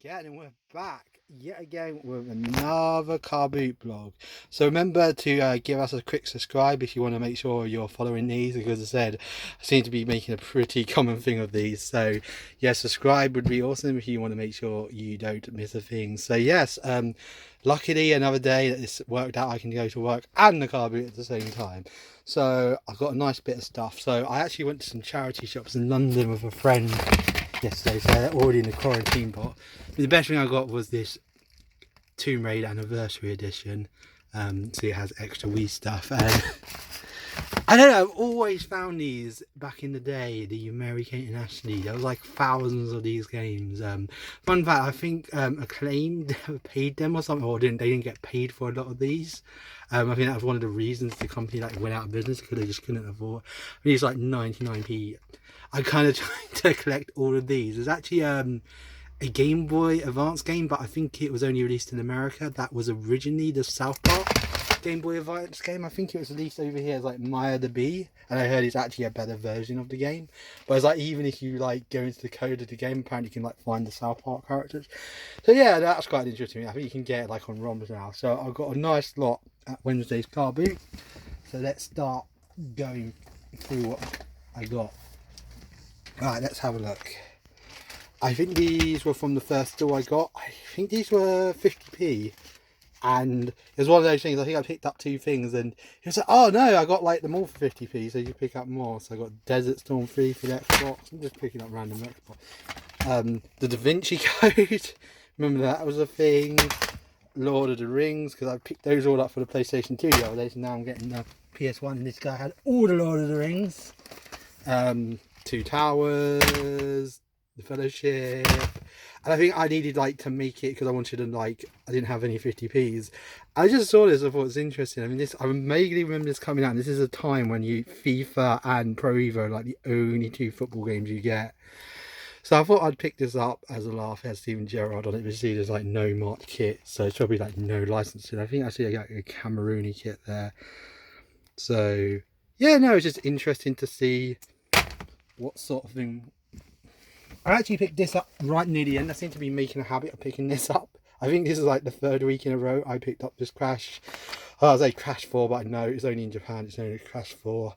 again, and we're back yet again with another car boot blog. So remember to give us a quick subscribe if you want to make sure you're following these, because as I said, I seem to be making a pretty common thing of these. So yeah, subscribe would be awesome if you want to make sure you don't miss a thing. So yes, luckily another day that this worked out, I can go to work and the car boot at the same time. So I've got a nice bit of stuff. So I actually went to some charity shops in London with a friend yesterday, so they're already in the quarantine pot. But the best thing I got was this Tomb Raider Anniversary Edition. So it has extra Wii stuff, and I don't know, I've always found these back in the day, the American International. There was like thousands of these games. Fun fact, I think Acclaim paid them or something, or they didn't get paid for a lot of these. I think that was one of the reasons the company like went out of business, because they just couldn't afford. I mean, it's like 99p. I kind of tried to collect all of these. There's actually a Game Boy Advance game, but I think it was only released in America. That was originally the South Park Game Boy Advance game. I think it was released over here as like Maya the Bee, and I heard it's actually a better version of the game. But it's like, even if you like go into the code of the game, apparently you can like find the South Park characters. So yeah, that's quite interesting. I think you can get it like on ROMs now. So I've got a nice lot at Wednesday's car boot. So let's start going through what I got. Right, let's have a look. I think these were from the first store I got. I think these were 50p. And it was one of those things, I think I picked up two things and he was like, oh no, I got like them all for 50p, so you pick up more. So I got Desert Storm 3 for the Xbox. I'm just picking up random Xbox. The Da Vinci Code, remember that was a thing. Lord of the Rings, because I picked those all up for the PlayStation 2 the other day, so now I'm getting the PS1, and this guy had all the Lord of the Rings. Two Towers, the Fellowship, and I think I needed like to make it because I wanted to like, I didn't have any 50p's. I just saw this, I thought it was interesting. I mean, this, I vaguely remember this coming out, and this is a time when FIFA and Pro Evo are like the only two football games you get. So I thought I'd pick this up as a laugh. It has Steven Gerrard on it, but you see there's like no marked kit, so it's probably like no licensing. I think actually I got a Camerooni kit there. So yeah, no, it's just interesting to see what sort of thing. I actually picked this up right near the end. I seem to be making a habit of picking this up. I think this is like the third week in a row I picked up this Crash. Oh, I was like Crash 4, but I know it's only in Japan. It's only Crash 4.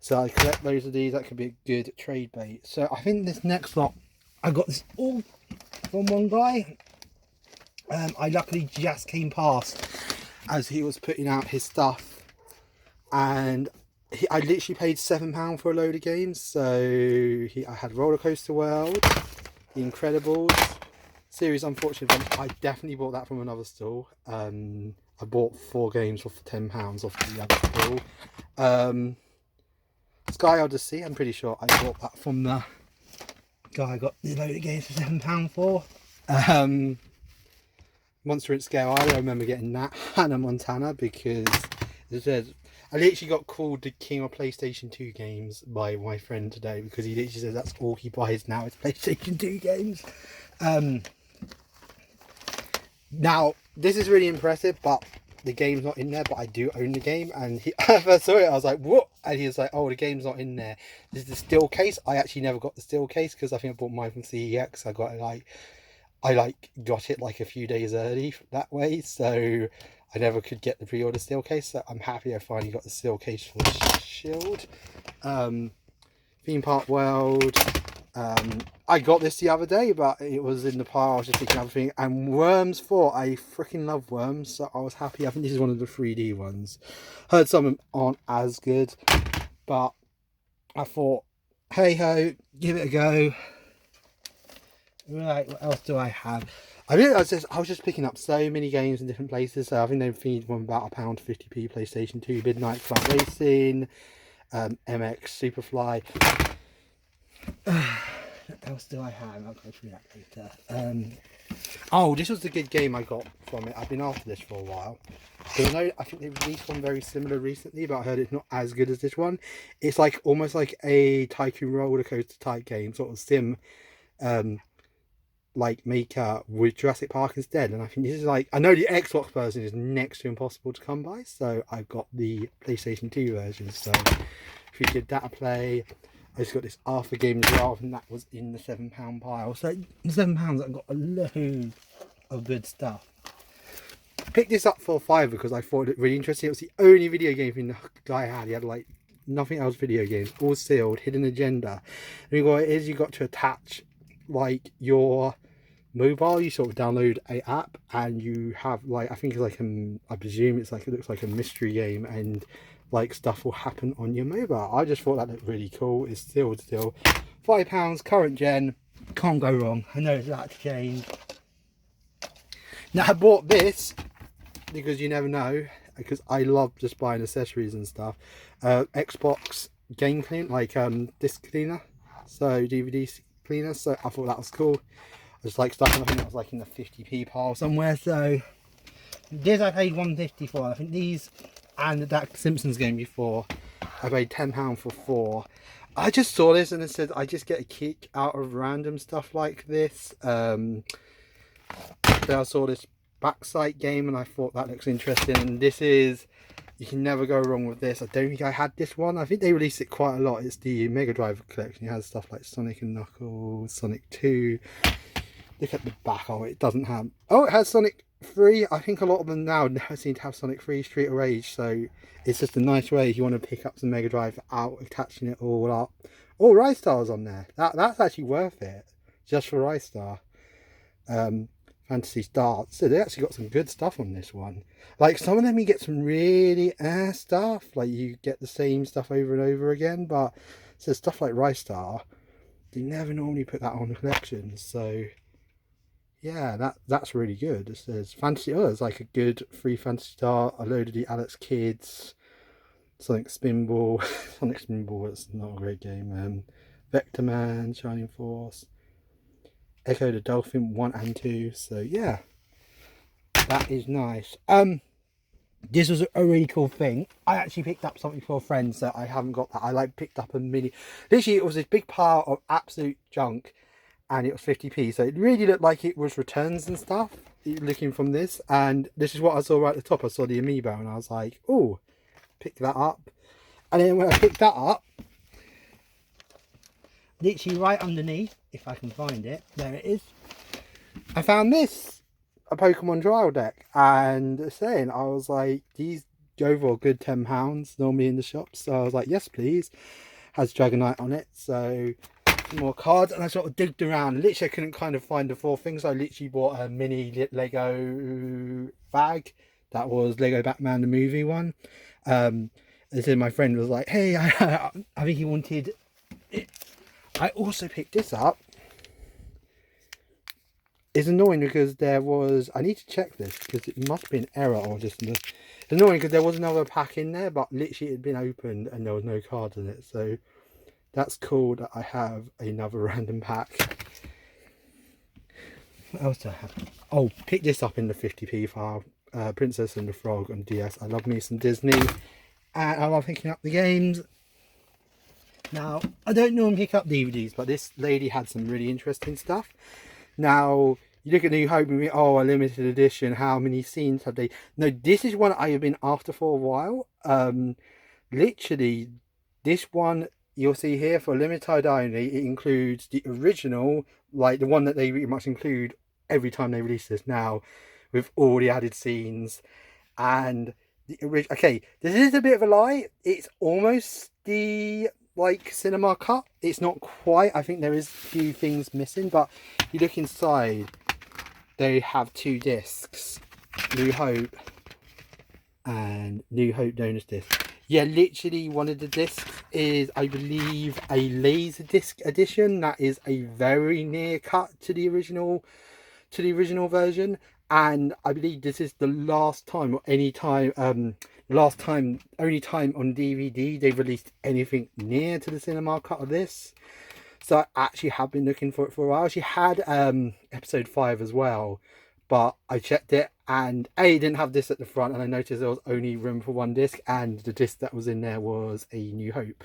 So I collect loads of these. That could be a good trade bait. So I think this next lot, I got this all from one guy. I luckily just came past as he was putting out his stuff, and I literally paid £7 for a load of games. So I had Roller Coaster World, The Incredibles series, unfortunately, I definitely bought that from another stall. I bought 4 games for £10 off the other stall. Sky Odyssey, I'm pretty sure I bought that from the guy I got the load of games for £7 for. Monster at Scale Island, I remember getting that. Hannah Montana, because as I said, I literally got called the king of PlayStation 2 games by my friend today, because he literally says that's all he buys now is PlayStation 2 games. Now, this is really impressive, but the game's not in there, but I do own the game. And I first saw it, I was like, what? And he was like, oh, the game's not in there. This is the steel case. I actually never got the steel case, because I think I bought mine from CEX. I got it got it like a few days early that way, so I never could get the pre-order steel case. So I'm happy I finally got the steel case for the Shield. Theme Park World. I got this the other day, but it was in the pile. I was just thinking everything. And Worms 4, I freaking love Worms, so I was happy. I think this is one of the 3D ones. Heard some of them aren't as good, but I thought, hey ho, give it a go. Right, what else do I have? I was just picking up so many games in different places. So I think they feed one about £1.50p PlayStation 2, Midnight Club Racing, MX Superfly. What else do I have? I'll go through that later. Oh, this was the good game I got from it. I've been after this for a while. Because I think they released one very similar recently, but I heard it's not as good as this one. It's like almost like a Tycoon roller coaster type game, sort of sim, like maker with Jurassic Park instead. And I think this is like, I know the Xbox version is next to impossible to come by, so I've got the PlayStation 2 version. So if you give that a play. I just got this Arthur game as well, and that was in the £7 pile. So £7, I've got a load of good stuff. I picked this up for a £5 because I thought it really interesting. It was the only video game thing the guy had. He had like nothing else video games, all sealed, hidden agenda. And what it is, you got to attach like your mobile. You sort of download a app and you have like, I think it's like I presume it's like, it looks like a mystery game, and like stuff will happen on your mobile. I just thought that looked really cool. It's still £5, current gen, can't go wrong. I know it's that to change. Now I bought this because you never know, because I love just buying accessories and stuff. Xbox game cleaner, like disc cleaner, so DVD cleaner. So I thought that was cool. I just like stuff, and I think that was like in the 50p pile somewhere. So this I paid £1.50 for. I think these and that Simpsons game before I paid £10 for 4. I just saw this and it said I just get a kick out of random stuff like this. Then I saw this Backside game and I thought that looks interesting, and this is, you can never go wrong with this. I don't think I had this one. I think they released it quite a lot. It's the Mega Drive collection. It has stuff like Sonic and Knuckles, Sonic 2. Look at the back. Oh, it doesn't have, oh, it has Sonic 3. I think a lot of them now seem to have Sonic 3 Street of Rage, so it's just a nice way if you want to pick up some Mega Drive out, attaching it all up. Oh, Rise Star's on there. That's actually worth it, just for Rise Star. Fantasy Star. So they actually got some good stuff on this one. Like some of them you get some really stuff, like you get the same stuff over and over again, but so stuff like Rise Star, they never normally put that on the collections. So yeah, that's really good. It says Fantasy, oh, it's like a good free Fantasy Star, a load of the Alex Kids, Sonic Spinball. Sonic Spinball is not a great game. Vector Man, Shining Force, Echo the Dolphin 1 and 2. So yeah, that is nice. This was a really cool thing. I actually picked up something for a friend, so I haven't got that. I like picked up a mini, literally it was this big pile of absolute junk, and it was 50p, so it really looked like it was returns and stuff looking from this. And this is what I saw right at the top. I saw the amiibo and I was like, oh, pick that up. And then when I picked that up, literally right underneath, if I can find it, there it is, I found this, a Pokemon trial deck, and saying, I was like, these go for a good £10 normally in the shops. So I was like, yes please. Has Dragonite on it, so more cards. And I sort of digged around, literally I couldn't kind of find the 4 things. I literally bought a mini Lego bag that was Lego Batman the movie one. And then my friend was like, hey, I think he wanted it. I also picked this up. It's annoying because there was, I need to check this because it must be an error, or just, it's annoying because there was another pack in there, but literally it had been opened and there was no cards in it. So that's cool that I have another random pack. What else do I have? Oh, pick this up in the 50p file. Princess and the Frog on DS. I love me some Disney, and I love picking up the games. Now, I don't normally pick up DVDs, but this lady had some really interesting stuff. Now, you look at New Hope and oh, a limited edition, how many scenes have they? No, this is one I have been after for a while. Literally, this one you'll see here for limited only, it includes the original, like the one that they pretty much include every time they release this now, with all the added scenes. And the original, okay, this is a bit of a lie. It's almost the like cinema cut. It's not quite. I think there is a few things missing, but you look inside, they have 2 discs, New Hope and New Hope Donors disc. Yeah, literally one of the discs is, I believe, a laser disc edition that is a very near cut to the original version. And I believe this is the last time, or only time on DVD they've released anything near to the cinema cut of this. So I actually have been looking for it for a while. She had episode 5 as well, but I checked it and it didn't have this at the front, and I noticed there was only room for 1 disc, and the disc that was in there was a New Hope.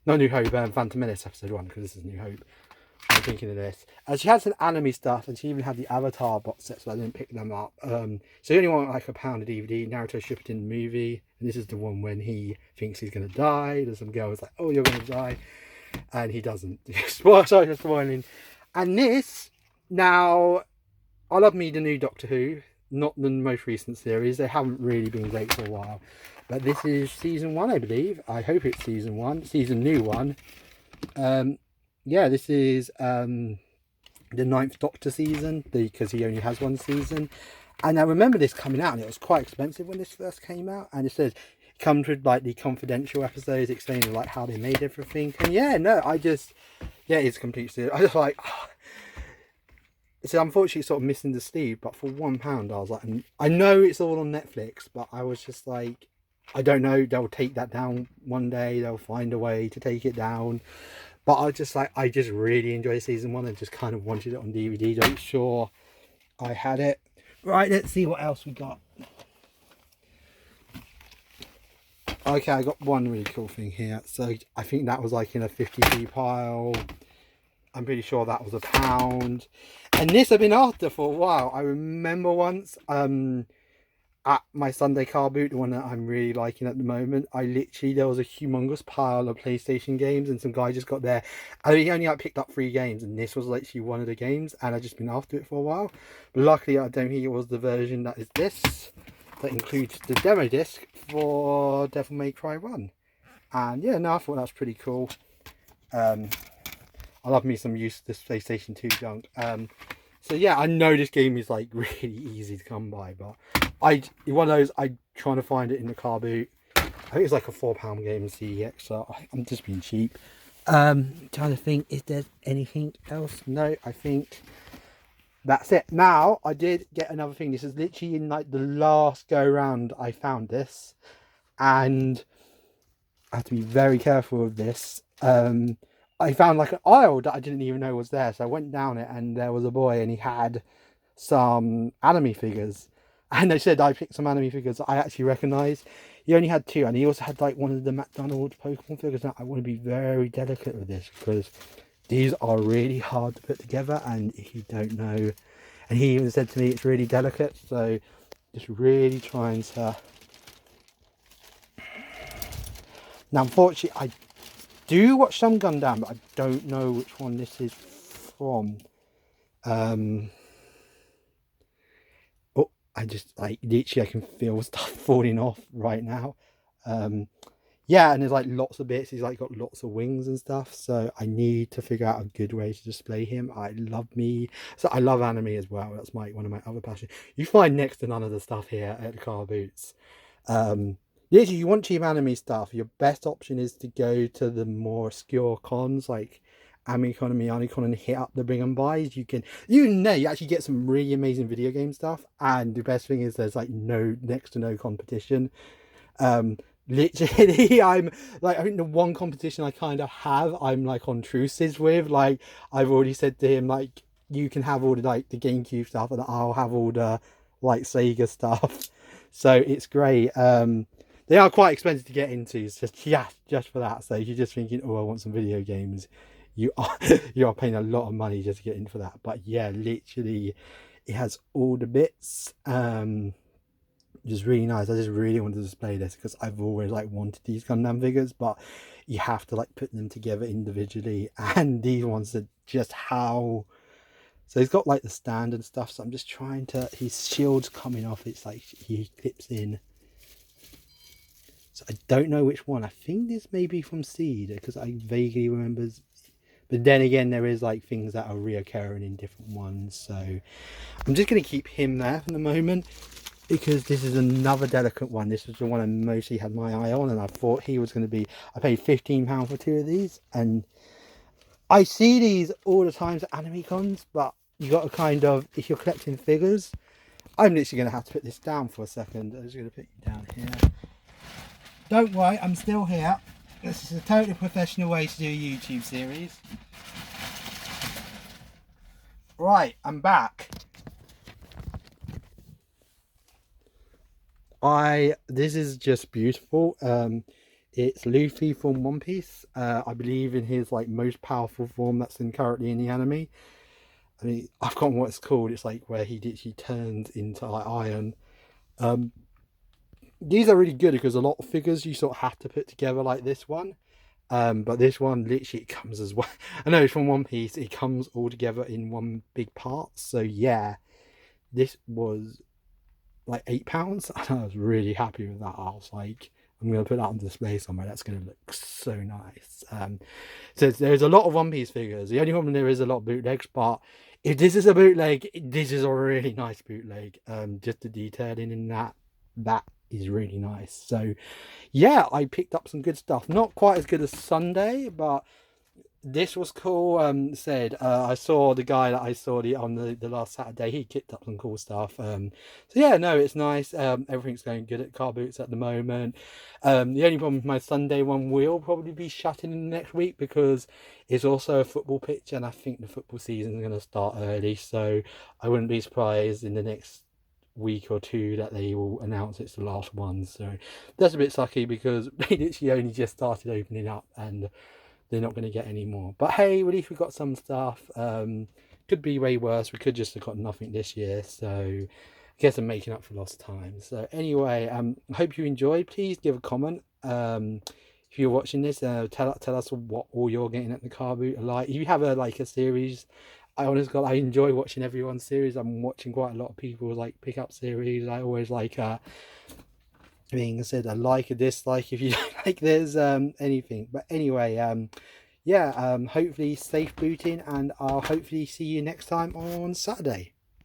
Not New Hope, Phantom Menace episode 1, because this is New Hope. I'm thinking of this. And she had some anime stuff, and she even had the Avatar box set, so I didn't pick them up. So you only want like £1 a DVD. Naruto shipped in the movie, and this is the one when he thinks he's going to die. There's some girls like, oh, you're going to die. and he doesn't. Sorry for spoiling. And this, now, I love me the new Doctor Who, not the most recent series. They haven't really been great for a while. But this is season 1, I believe. I hope it's season 1, season new 1. Yeah, this is the 9th Doctor season, because he only has 1 season. And I remember this coming out, and it was quite expensive when this first came out. And it says it comes with like the confidential episodes explaining like how they made everything. And yeah, no, yeah, it's complete series. I just like, oh. So unfortunately sort of missing the sleeve, but for £1 I was like, I know it's all on Netflix, but I was just like, I don't know, they'll take that down one day, they'll find a way to take it down. But I just really enjoyed season 1 and just kind of wanted it on DVD to make sure I had it. Right, let's see what else we got. Okay, I got one really cool thing here. So I think that was like in a 50p pile. I'm pretty sure that was £1. And this I've been after for a while. I remember once at my Sunday car boot, the one that I'm really liking at the moment, there was a humongous pile of PlayStation games, and some guy just got there. I mean, he only picked up 3 games, and this was literally one of the games, and I've just been after it for a while. But luckily, I don't think it was the version that is this, that includes the demo disc for Devil May Cry 1. And yeah, no, I thought that was pretty cool. I love me some use of this PlayStation 2 junk. So yeah, I know this game is like really easy to come by, but one of those, I'm trying to find it in the car boot. I think it's like a £4 game in CEX, so I'm just being cheap. Trying to think, is there anything else? No, I think that's it. Now, I did get another thing. This is literally in like the last go round I found this, and I have to be very careful with this. I found like an aisle that I didn't even know was there. So I went down it, and there was a boy, and he had some anime figures. And they said I picked some anime figures I actually recognised. He only had 2, and he also had like one of the McDonald's Pokemon figures. Now I want to be very delicate with this, because these are really hard to put together, and if you don't know, and he even said to me it's really delicate, so just really trying to. Now unfortunately I do watch some Gundam, but I don't know which one this is from. Oh, I just like literally I can feel stuff falling off right now. Yeah, and there's like lots of bits. He's like got lots of wings and stuff, so I need to figure out a good way to display him. I love anime as well. That's one of my other passions. You find next to none of the stuff here at the car boots. Literally, you want cheap anime stuff, your best option is to go to the more obscure cons like Amicon and Mianicon and hit up the bring and buys. You actually get some really amazing video game stuff, and the best thing is there's like next to no competition. Literally, I'm like, I think the one competition I kind of have, I'm like on truces with. Like, I've already said to him, like, you can have all the like the GameCube stuff, and I'll have all the like Sega stuff. So it's great. They are quite expensive to get into. It's just for that. So if you're just thinking, oh, I want some video games, you are paying a lot of money just to get in for that. But yeah, literally, it has all the bits. Just really nice. I just really wanted to display this because I've always like wanted these Gundam figures, but you have to like put them together individually, and these ones are just how. So he's got like the stand and stuff. So I'm just trying to. His shield's coming off. It's like he clips in. So I don't know which one. I think this may be from Seed because I vaguely remember. But then again, there is like things that are reoccurring in different ones. So I'm just going to keep him there for the moment because this is another delicate one. This was the one I mostly had my eye on, and I thought he was going to be. I paid £15 for 2 of these, and I see these all the time at anime cons, but you got to kind of, if you're collecting figures, I'm literally going to have to put this down for a second. I'm just going to put you down here. Don't worry, I'm still here. This is a totally professional way to do a YouTube series. Right, I'm back. This is just beautiful. It's Luffy from One Piece. I believe in his like most powerful form that's currently in the anime. I mean, I've forgotten what it's called. It's like where he turns into like iron. These are really good because a lot of figures you sort of have to put together like this one, But this one literally it comes as well. I know it's from One Piece. It comes all together in one big part. So yeah, this was like £8. And I was really happy with that. I was like, I'm gonna put that on display somewhere. That's gonna look so nice. So there's a lot of One Piece figures. The only problem there is a lot of bootlegs, but if this is a bootleg, this is a really nice bootleg. Just the detailing in that is really nice. So yeah, I picked up some good stuff. Not quite as good as Sunday, but this was cool. I saw the guy that I saw on the last Saturday. He kicked up some cool stuff. So yeah, no, it's nice. Everything's going good at Car Boots at the moment. The only problem with my Sunday one will probably be shutting in the next week because it's also a football pitch, and I think the football season is going to start early. So I wouldn't be surprised in the next week or two that they will announce it's the last one. So that's a bit sucky because they literally only just started opening up and they're not going to get any more. But hey, at least we got some stuff. Could be way worse. We could just have got nothing this year. So I guess I'm making up for lost time. So anyway, I hope you enjoyed. Please give a comment. If you're watching this, tell us what all you're getting at the car boot are like. If you have a series, I honestly God, I enjoy watching everyone's series. I'm watching quite a lot of people like pick up series. I always like being said a like, a dislike if you don't like there's anything. But anyway, yeah, hopefully safe booting, and I'll hopefully see you next time on Saturday.